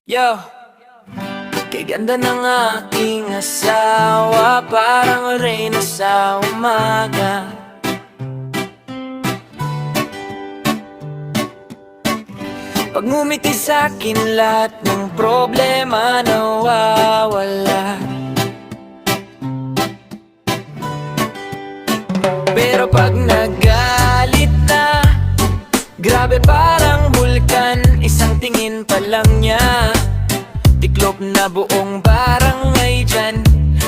Yo, kay ganda ng aking asawa, parang reyna sa umaga. Pag ngumiti sa'kin, lahat ng problema nawawala. Pero pag nagalit na, grabe parang bulkan, isang tingin pa lang niya tiklop na buong barangay dyan.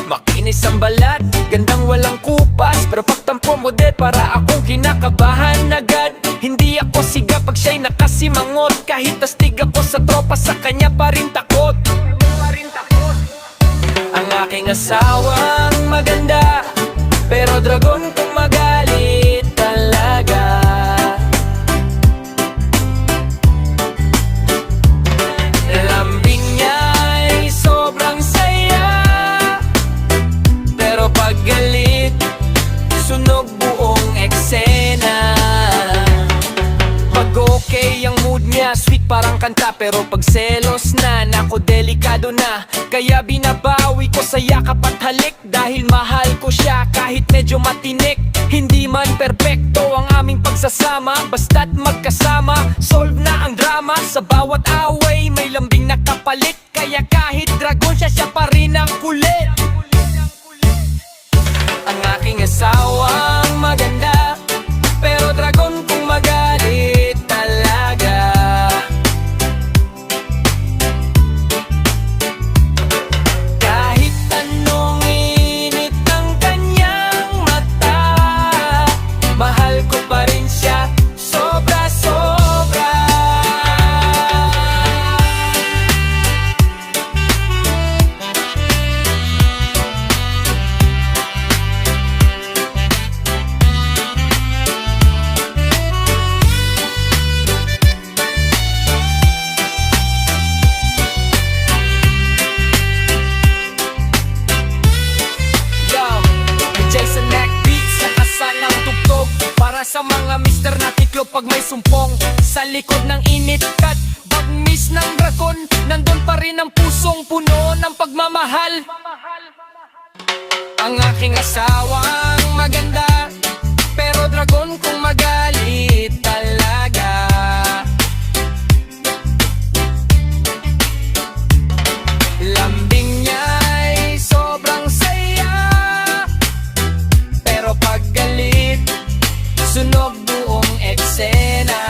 Makinis ang balat, gandang walang kupas, pero pagtampo mo din para akong kinakabahan agad. Hindi ako siga pag siya'y nakasimangot, kahit astig ako sa tropa, sa kanya pa rin takot. Ang aking asawang maganda, pero dragon kung magalit talaga. Lambing niya ay sobrang saya, pero pag galit, sunog buong eksena. Pag okay ang mood niya, sweet parang kanta, pero pag selos na, nako delikado na. Kaya binabawi ko sa yakap at halik, dahil mahal ko siya kahit medyo matinik. Hindi man perpekto ang aming pagsasama, basta't magkasama, solve na ang drama. Sa bawat away may lambing na kapalit, kaya kahit dragon siya, siya pa rin ang kulit. Ang aking asawang maganda, pero dragon kung magalit talaga. Kahit anong init ng kanyang mata, mahal ko pa rin siya sobra-sobra. Jason Mac Beats, nakasan ng tugtog para sa mga mister na tiklop pag may sumpong. Sa likod ng init kat bagmis ng dragon, nandun pa rin ang pusong puno ng pagmamahal. Ang aking asawang maganda, pero dragon kung magalit talaga. Lambing niya ay sobrang saya, pero pag galit, sunog buong eksena.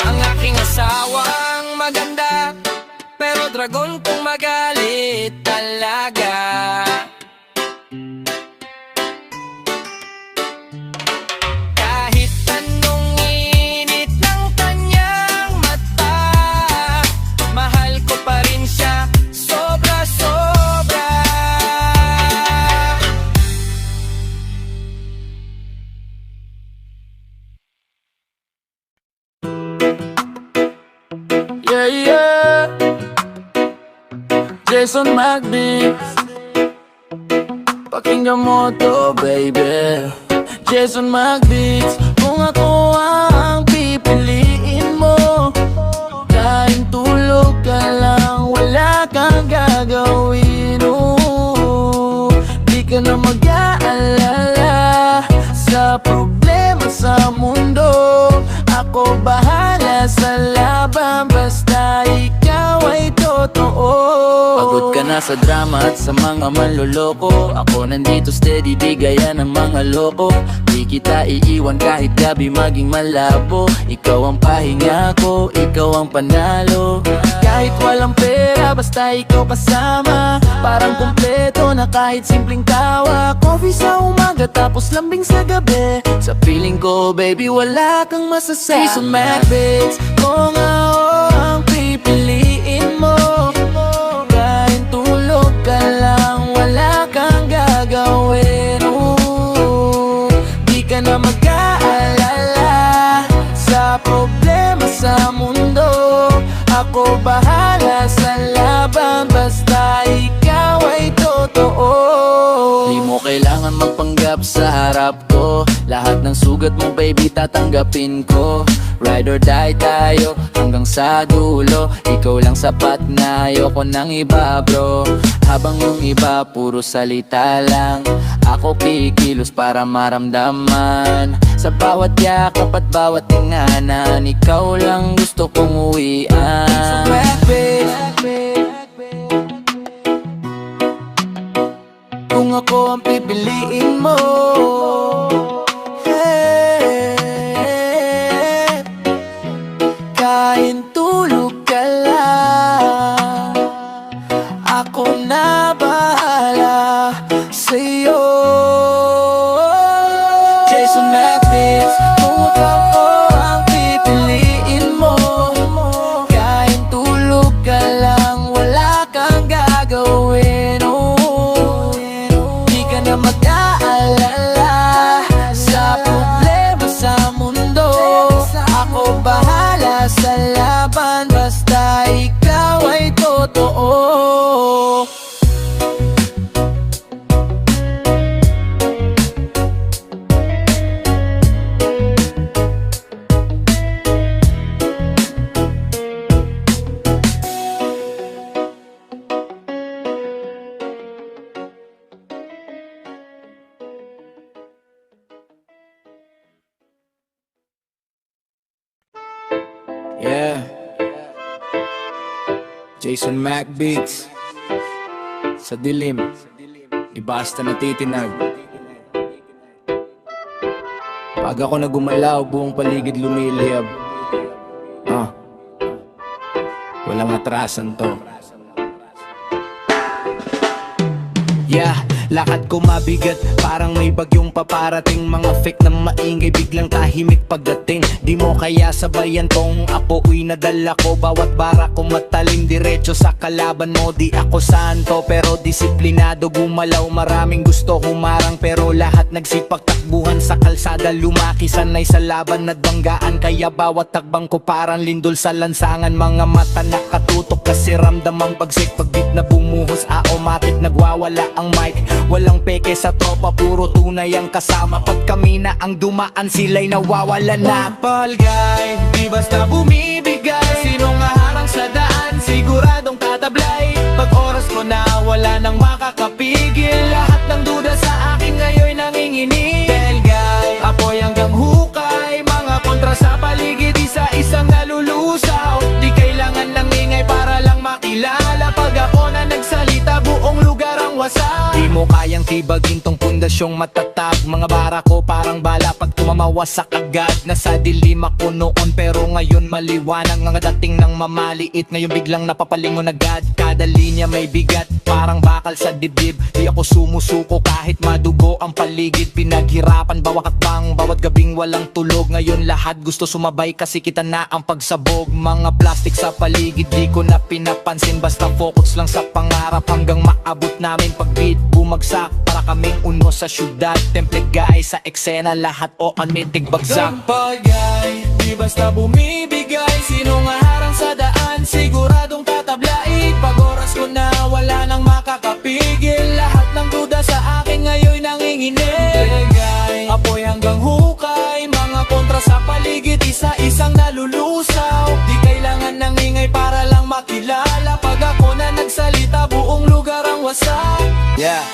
Ang aking asawang maganda, pero dragon kung magalit talaga. Kahit anong init ng kanyang mata, mahal ko pa rin siya sobra-sobra. Yeah, yeah. Jason McBeats, pakinggan mo to, baby. Jason McBeats, kung ako ang pipiliin mo, kahit tulog ka lang, wala kang gagawin. Di ka na mag-aalala sa problema sa mundo. Ako bahala sa laban, basta ikaw ay totoo. Pagod ka na sa drama at sa mga manloloko, ako nandito steady, di gaya ng mga loko. Di kita iiwan kahit gabi maging malabo. Ikaw ang pahinga ko, ikaw ang panalo. Kahit walang pera, basta ikaw kasama, parang kumpleto na kahit simpleng tawa. Coffee sa umaga tapos lambing sa gabi, sa feeling ko baby wala kang masasabi. Jason McBeats, kung ako ang pipiliin mo, kahit tulog ka lang, wala kang gagawin. Di ka na mag-aalala sa problema sa mundo. Ako bahala sa laban, basta ikaw ay totoo. totoo. Di mo kailangan magpanggap sa harap ko. Lahat ng sugat mo baby tatanggapin ko. Ride or die tayo hanggang sa dulo. Ikaw lang sapat na ayoko ng iba bro. Habang yung iba puro salita lang, ako kikilos para maramdaman. Sa bawat yakap at bawat tinganan, ikaw lang gusto kong uwian. So baby, kung ako ang pipiliin mo, kain tulog ka lang, ako na bahala sa'yo. Jason Magbits, kung ako ang pipiliin mo, kain tulog ka lang, wala kang gagawin. Di ka na mag-aalala sa problema sa mundo. Ako bahala sa laban, basta ikaw ay totoo. Yeah, Jason Mac Beats. Sa dilim, di basta natitinag. Pag ako na gumalaw, buong paligid lumiliyab. Walang atrasan to. Yeah, lakad ko mabigat, parang may bagyong paparating. Mga fake na maingay, biglang tahimik pagdating. Di mo kaya sabayan tong apoy na dala ko. Bawat bara ko matalim, diretso sa kalaban mo. Di ako santo, pero disiplinado gumalaw. Maraming gusto humarang, pero lahat nagsipak takbuhan sa kalsada. Lumaki sanay sa laban at banggaan, kaya bawat takbang ko parang lindol sa lansangan. Mga mata nakatutok kasi ramdam ang bagsik. Pagbit na bumuhos, automatic nagwawala ang mic. Walang peke sa tropa, puro tunay ang kasama. Pag kami na ang dumaan, sila'y nawawala na. Palgay, di basta bumibigay. Sinong haharang sa daan, siguradong tatablay. Pag oras ko na, wala nang makakapigil. Lahat ng duda sa akin ngayon nanginginig. Telgay, apoy hanggang hukay. Mga kontra sa paligid, isa-isang nalulusaw. Di kailangan lang ingay para lang makilala. Pag ako na nagsalita, buong lugar ang wasak. Di mo kayang tibagin tong pundasyong matatag. Mga bara ko parang bala, pag tumamawasak agad. Nasa dilim ako noon, pero ngayon maliwanag. Ang dating ng mamaliit, ngayon biglang napapalingon agad. Kada linya may bigat, parang bakal sa dibdib. Di ako sumusuko kahit madugo ang paligid. Pinaghirapan bawat hakbang, bawat gabing walang tulog. Ngayon lahat gusto sumabay kasi kita na ang pagsabog. Mga plastic sa paligid, di ko na pinapansin. Basta focus lang sa pangarap hanggang maabot namin. Pag beat bumagsak, para kaming uno sa syudad. Template guy sa eksena, lahat o anmitig bagsak. Pagay, di basta bumibigay. Sinong haharang sa daan, siguradong tatablay. Pag oras ko na, wala nang makakapigil. Lahat ng duda sa akin ngayon nanginginig. Apoy hanggang hukay, mga kontra sa paligid, isa-isang nalulusaw. Di kailangan ng ingay para lang makilala. Pag ako na nagsalita, buong lugar ang wasak. Yeah,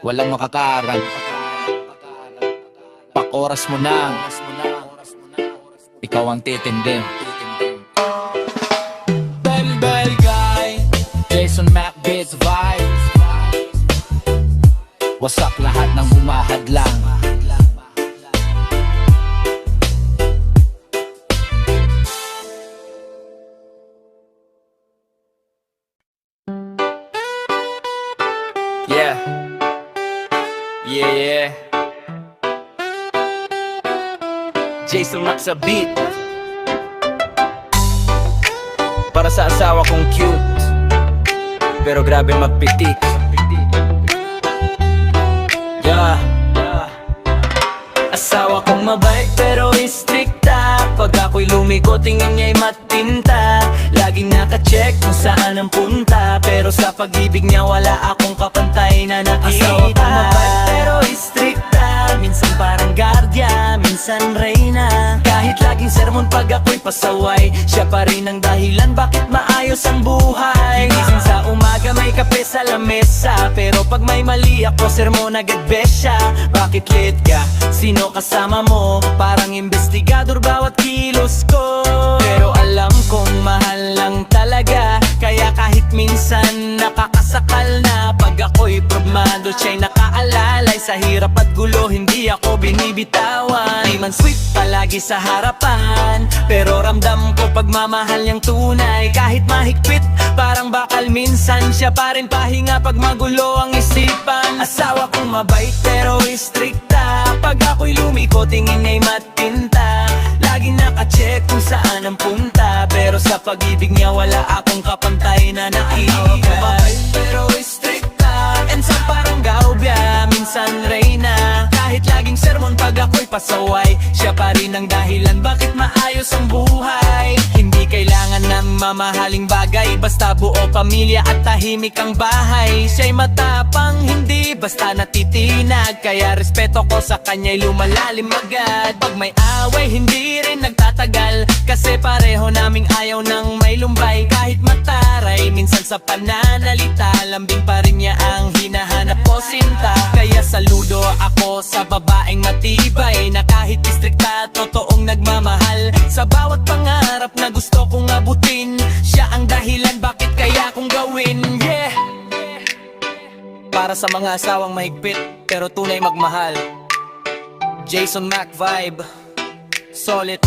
walang makakaarang. Pak oras mo na, ikaw ang titindi. Bell guy, Jason Mac Beats vibes. Wasak lahat ng humahadlang. Yeah Jason Mac sa beat. Para sa asawa kong cute, pero grabe magpitik. Yeah. Asawa kong mabait pero istrikta. Pag ako'y lumiko, tingin niya'y matinta. Laging nakacheck kung saan ang punta, pero sa pag-ibig niya wala akong na nakita. Asawa ko mabait pero istrikta, minsan parang guardia, minsan reyna. Kahit laging sermon pag ako'y pasaway, siya pa rin ang dahilan bakit maayos ang buhay. Gising sa umaga may kape sa lamesa, pero pag may mali ako sermon agad besya. Bakit late ka? Sino kasama mo? Parang investigador bawat kilos ko. Pero alam kong mahal lang talaga, kaya kahit minsan nakakasakal na. Pag ako'y problemado siya'y nakaalalay, sa hirap at gulo hindi ako binibitawan. Di man sweet palagi sa harapan, pero ramdam ko pagmamahal niyang tunay. Kahit mahigpit parang bakal, minsan siya pa rin pahinga pag magulo ang isipan. Asawa kong mabait pero istrikta, pag ako'y lumiko tingin ay matinta. Laging nakacheck kung saan ang punta, pero sa pag-ibig niya wala akong kapantay na nakita. Mabait pero istrikta, minsan parang gaubya, minsan reyna. Kahit laging sermon pag ako'y pasaway, siya pa rin ang dahilan bakit maayos ang buhay. Hindi kailangan ng mamahaling bagay, basta buo pamilya at tahimik ang bahay. Siya'y matapang, hindi basta natitinag, kaya respeto ko sa kanya'y lumalalim agad. Pag may away, hindi rin nagtatagal, kasi pareho naming ayaw ng may lumbay. Kahit mataray, minsan sa pananalita, lambing pa rin niya ang hinahanap ko, sinta. Kaya saludo ako sa babaeng matibay, na kahit distrikta, totoong nagmamahal. Sa bawat pangarap na gusto kong abutin, siya ang dahilan bakit kaya kong gawin, yeah. Para sa mga asawang mahigpit pero tunay magmahal, Jason Mac vibe, solid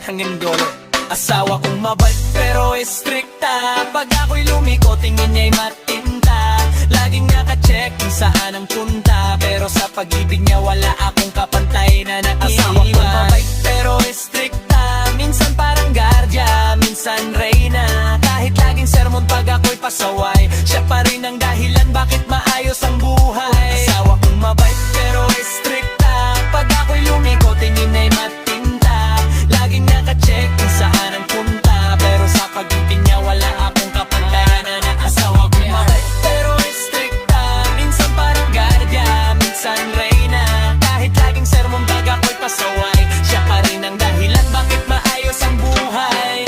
hanggang dulo. Asawa kong mabait pero istrikta, pag ako'y lumiko tingin niya'y matinta. Laging nakacheck kung saan ang punta, pero sa pag-ibig niya wala akong kapantay na nakita. Asawa kong mabait pero istrikta, minsan parang guardia, minsan reyna. Kahit laging sermon pag ako'y pasaway, siya pa rin ang dahilan bakit maayos ang buhay. Asawa kong mabait pero istrikta, pag ako'y lumiko tingin ay matinta. Laging nakacheck kung saan ang punta, pero sa pag-ibig niya wala akong kapantay na nakita. Asawa kong mabait pero istrikta, minsan parang guardia, minsan reyna. Kahit laging sermon pag ako'y pasaway, siya pa rin ang dahilan bakit maayos ang buhay.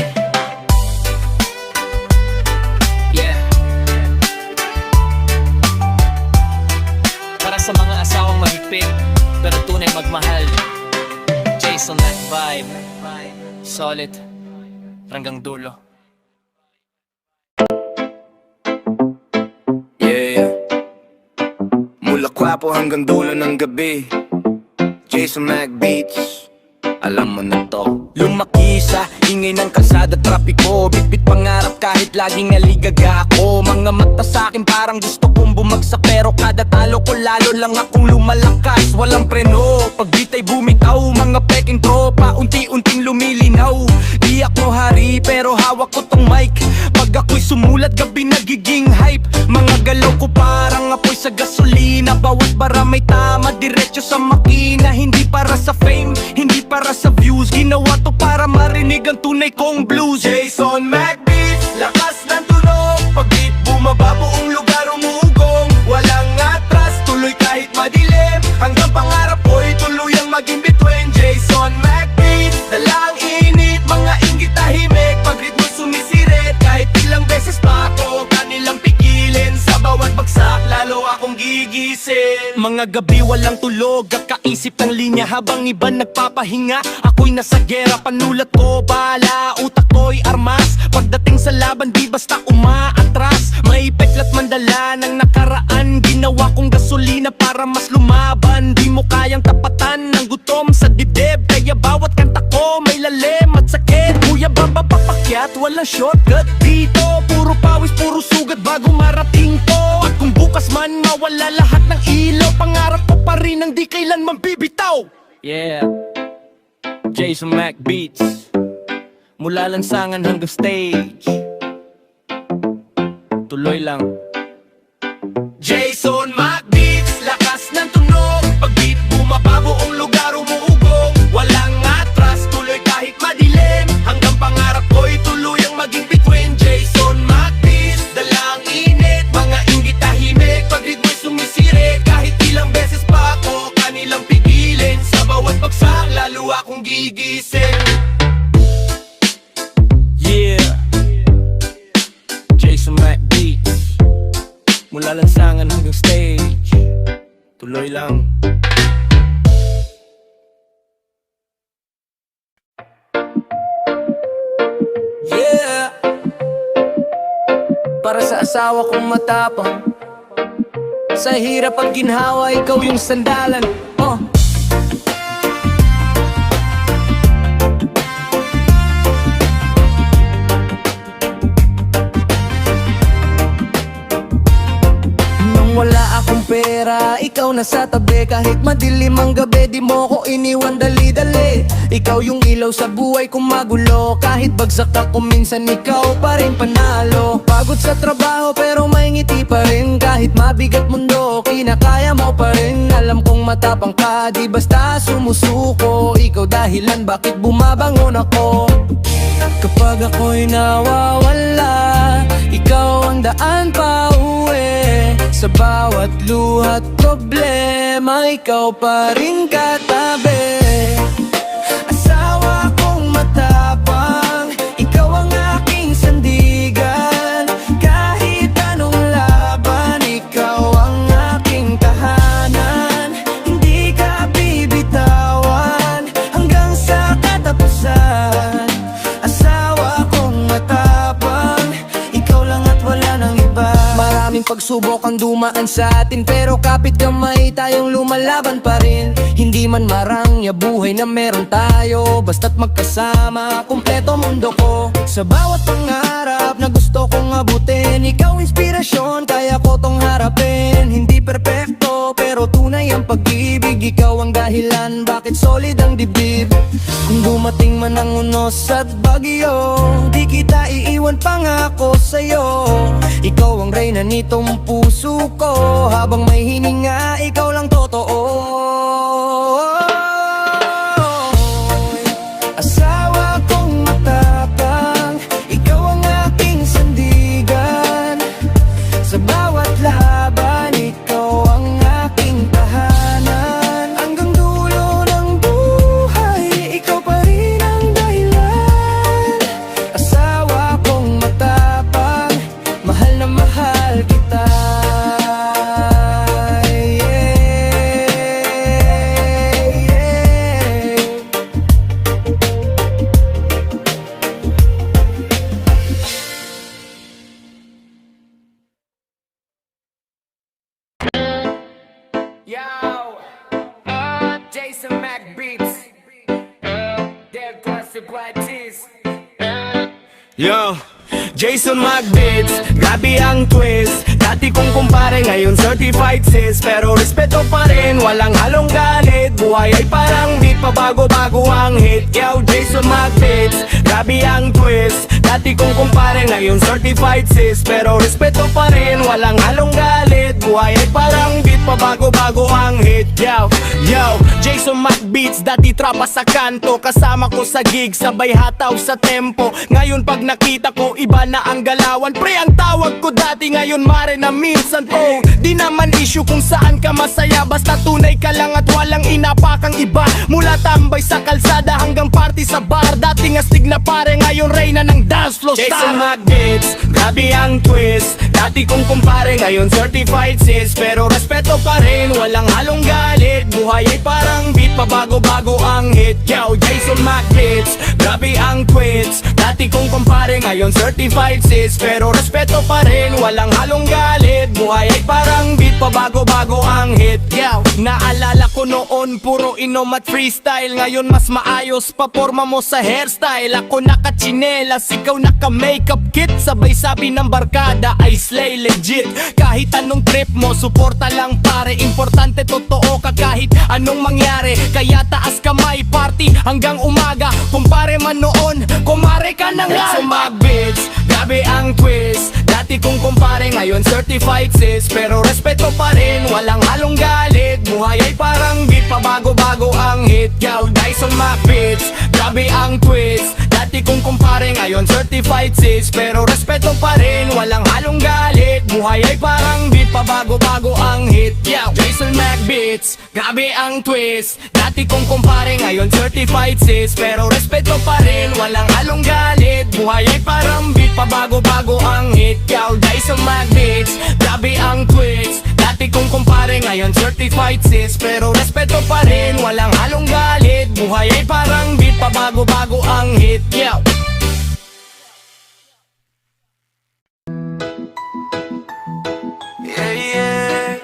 Yeah. Para sa mga asawang mahigpit pero tunay magmahal, Jason Mac vibe, solid hanggang dulo. Yeah, mula Quiapo hanggang dulo ng gabi, Jason Mac Beats, alam mo na to. Lumaki sa ingay ng kalsada, trapiko, bitbit pangarap kahit laging naligaga ako. Mga mata sa'kin parang gusto kong bumagsak, pero kada talo ko lalo lang akong lumalakas. Walang preno, pag bitay bumitaw, mga peking tropa unti-unting lumilinaw. Di ako hari pero hawak ko tong mic, pag ako'y sumulat gabi nagiging hype. Mga galaw ko parang apoy sa gasolina, bawat bara may tama, diretso sa makina. Hindi para sa fame, hindi para sa views, ginawa to para marinig ang tunay kong blues. Jason Mac Beats, lakas ng tunog, pag beat bumaba buong lugar umuugong. Walang atras, tuloy kahit madilim, hanggang pangarap ko'y tuluyang maging between. Jason Mac Beats, dalang init, mga inggit tahimik, pag ritmo sumisirit, kahit ilang beses pa ako kanilang pigilin. Sa bawat bagsak, lalo akong gigising. Mga gabi walang tulog, kakaisip ng linya habang iba nagpapahinga. Ako'y nasa gera, panulat ko bala, utak ko'y armas. Pagdating sa laban di basta umaatras, may peklat mandala ng nakaraan. Ginawa kong gasolina para mas lumaban. Di mo kayang tapatan ng gutom sa dibdib, kaya bawat kanta ko may lalim at sakit. Kuya baba papakyat, walang shortcut dito, puro pawis, puro sugat bago marating to. At kung bukas man mawala lahat ng ilaw, pangarap ko pa rin ang di kailanman bibitaw. Yeah, Jason Mac Beats, mula lansangan hanggang stage, tuloy lang. Jason Mac Beats, lakas ng tunog, pag beat bumaba buong lugar umuugong. Walang atras, tuloy kahit madilim, hanggang pangarap ko'y tuluyang maging between. Jason Mac Beats, dalang init, mga inggit tahimik, pag ritmo'y mula lansangan hanggang stage, tuloy lang. Yeah. Para sa asawa kong matapang, sa hirap at ginhawa, ikaw yung sandalan. Nung wala akong pera, ikaw nasa tabi. Kahit madilim ang gabi, di mo ko iniwan dali-dali. Ikaw yung ilaw sa buhay kong magulo. Kahit bagsak ako minsan, ikaw pa rin panalo. Pagod sa trabaho pero may ngiti pa rin. Kahit mabigat mundo, kinakaya mo pa rin. Alam kong matapang ka, di basta sumusuko. Ikaw dahilan bakit bumabangon ako. Kapag ako'y nawawala, ikaw ang daan pa uwi. Sa bawat luhat problema, ikaw pa rin katabi. Asawa kong matapang, ikaw ang aking sandigan. Kahit anong laban, ikaw ang aking tahanan. Hindi ka bibitawan hanggang sa katapusan. Asawa kong matapang, ikaw lang at wala nang iba. Maraming pagsubok ang dumaan sa atin, pero kapit kamay tayong lumalaban pa rin. Hindi man marangya buhay na meron tayo, basta't magkasama, kumpleto mundo ko. Sa bawat pangarap na gusto kong abutin, ikaw inspirasyon, kaya ko tong harapin. Hindi perpekto, pero tunay ang pag-ibig. Ikaw ang dahilan bakit solid ang dibdib. Kung dumating man ang unos at bagyo, di kita iiwan, pangako sa'yo. Ikaw ang reyna nitong puso ko. Habang may hininga, ikaw lang totoo. Asawa kong matapang, ikaw ang aking sandigan. Sa bawat laban, ikaw ang aking tahanan. Hanggang dulo ng buhay, ikaw pa rin ang dahilan. Asawa kong matapang, mahal na mahal kita. Yo, Jason Mac Beats, their consequences. Yo, Jason Magbeats, grabe ang twist. Dati kong kumpare, ngayon certified sis. Pero respeto pa rin, walang halong galit. Buhay ay parang beat, pabago-bago ang hit. Yo, Jason Magbeats, grabe ang twist. Dati kong kumpare, ngayon certified sis. Pero respeto pa rin, walang halong galit. Buhay ay parang beat, pabago-bago ang hit. Yo, Jason Magbeats, dati trapa sa kanto. Kasama ko sa gig, sabay hataw sa tempo. Ngayon pag nakita ko, iba na ang galawan. Pre, ang tawag ko dati, ngayon mare na minsan po. Di naman issue kung saan ka masaya, basta tunay ka lang at walang inapakang iba. Mula tambay sa kalsada hanggang party sa bar. Dati astig na pare, ngayon reyna ng dance floor star. Jason Magbeats, grabe ang twist. Dati kong kumpare, ngayon certified sis. Pero respeto pa rin, walang halong galit. Buhay ay parang beat, pabago-bago ang hit. Yo, Jason Magbeats, grabe ang twist. Dati kong kumpare, ngayon certified sis. Pero respeto pa rin, walang halong galit. Buhay ay parang beat, pabago-bago ang hit. Yo, naalala ko noon, puro inom at freestyle. Ngayon mas maayos pa forma mo sa hairstyle. Ako nakachinelas, ikaw naka-makeup kit. Sabay sabi ng barkada, I slay legit. Kahit anong trip mo, suporta lang pare. Importante totoo ka kahit anong mangyari. Kaya taas kamay, party hanggang umaga. Kumpare man noon, kumare ka na nga. So Magbeats, grabe ang twist. Dati kong kumpare, ngayon certified sis. Pero respeto pa rin, walang halong galit. Buhay ay parang beat, pabago-bago ang hit. Yo, Jason Magbeats, grabe ang twist. Dati kong kumpare, ngayon certified sis. Pero respeto pa rin, walang halong galit. Buhay ay parang beat, pabago-bago ang hit. Yo, Jason Magbeats, grabe ang twist. Dati kong kumpare, ngayon certified sis. Pero respeto pa rin, walang halong galit. Buhay ay parang beat, pabago-bago ang hit. Yo, Jason Magbeats, grabe ang ang tweets. Dati kong kumpare, ngayon certified sis. Pero respeto pa rin, walang halong galit. Buhay ay parang beat, pabago-bago ang hit. Yeah. Yeah, yeah.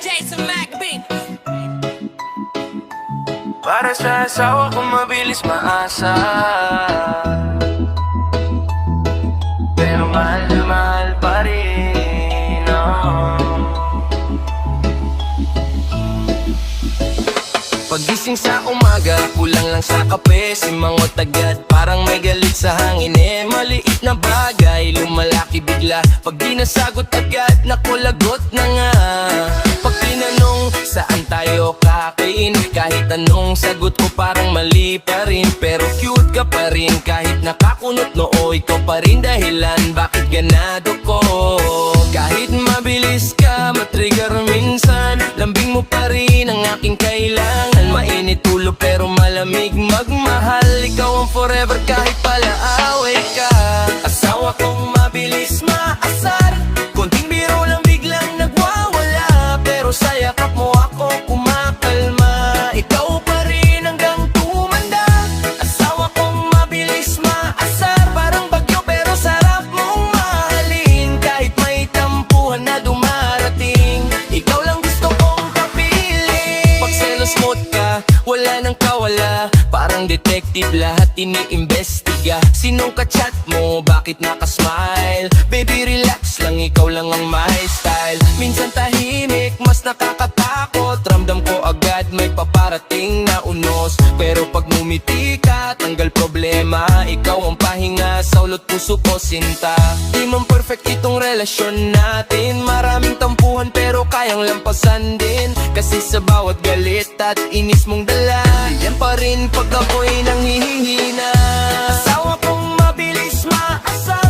Jason McBeat. Para sa asawa ko mabilis maasa, pero mahal na mahal pa rin, oh. Pagising sa umaga, kulang lang sa kape. Simangot agad, parang may galit sa hangin. Maliit na bagay, lumalaki bigla. Pag di nasagot agad, nakulagot na nga. Pag tinanong, saan tayo kakain? Kahit anong sagot ko parang mali pa rin. Pero cute ka pa rin, kahit nakakunot noo. Ikaw pa rin dahilan, bakit ganado ko? Kahit mabilis ka, matrigger minsan. Lambing mo pa rin ang aking kailangan. Mainit ulo pero malamig magmahal. Ikaw ang forever kahit palaaway ka. Asawa kong mabilis maasar. Konting biro lang biglang nagwawala. Pero sa yakap mo ako kumakalma. Ikaw pa rin hanggang tumanda. Asawa kong mabilis maasar. Parang bagyo pero sarap mong mahalin. Kahit may tampuhan na dumarating, ikaw lang gusto kong kapiling. Pag selos mo't ka, wala nang kawala. Parang detective, lahat iniimbestiga. Sinong ka-chat mo, bakit nakasmile? Baby relax lang, ikaw lang ang my style. Minsan tahimik, mas nakakatakot. Ramdam ko agad may paparating na unos. Pero pag ngumiti ka, tanggal problema. Ikaw ang pahinga, sa ulot puso ko sinta. Di man perfect itong relasyon natin. Maraming tampuhan pero kayang lampasan din. Kasi sa bawat galit at inis mong dala, yan pa rin pag ako'y nanghihina. Asawa kong mabilis maasar.